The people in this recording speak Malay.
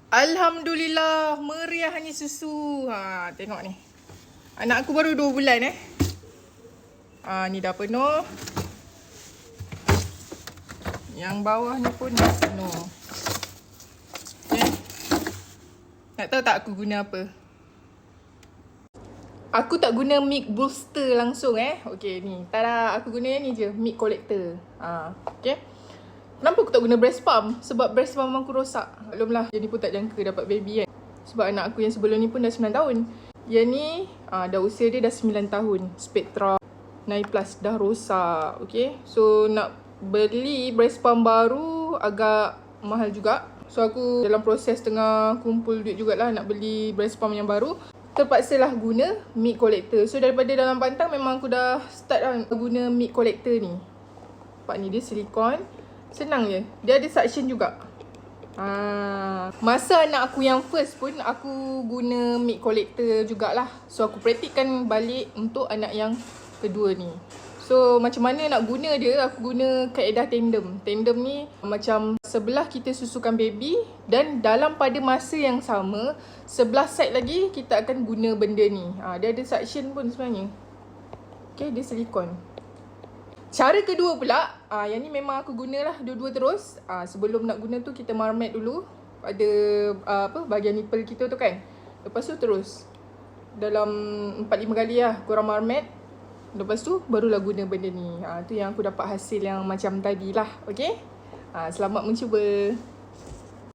Alhamdulillah, meriahnya susu. Tengok ni. Anak aku baru 2 bulan ni dah penuh. Yang bawah ni pun dah penuh. Okay. Nak tahu tak aku guna apa? Aku tak guna milk booster langsung Okay ni. Tada, aku guna ni je, milk collector. Okay. Kenapa aku tak guna breast pump? Sebab breast pump aku rosak. Belumlah, jadi pun tak jangka dapat baby kan. Sebab anak aku yang sebelum ni pun dah 9 tahun. Yang ni, dah usia dia dah 9 tahun. Spectra 9 plus dah rosak. Okay. So, nak beli breast pump baru agak mahal juga. So, aku dalam proses tengah kumpul duit jugalah nak beli breast pump yang baru. Terpaksalah guna milk collector. So, daripada dalam pantang memang aku dah start lah guna milk collector ni. Nampak ni, dia silikon. Senang je. Dia ada suction juga. Masa anak aku yang first pun aku guna milk collector jugalah. So aku praktikkan balik untuk anak yang kedua ni. So macam mana nak guna dia, aku guna kaedah tandem. Tandem ni macam sebelah kita susukan baby dan dalam pada masa yang sama, sebelah side lagi kita akan guna benda ni. Dia ada suction pun sebenarnya. Okay, dia silikon. Cara kedua pula, yang ni memang aku gunalah dua-dua terus. Sebelum nak guna tu kita marmet dulu pada bahagian nipple kita tu kan. Lepas tu terus dalam 4-5 kali lah korang marmet. Lepas tu barulah guna benda ni. Tu yang aku dapat hasil yang macam tadi lah. Okay. Selamat mencuba.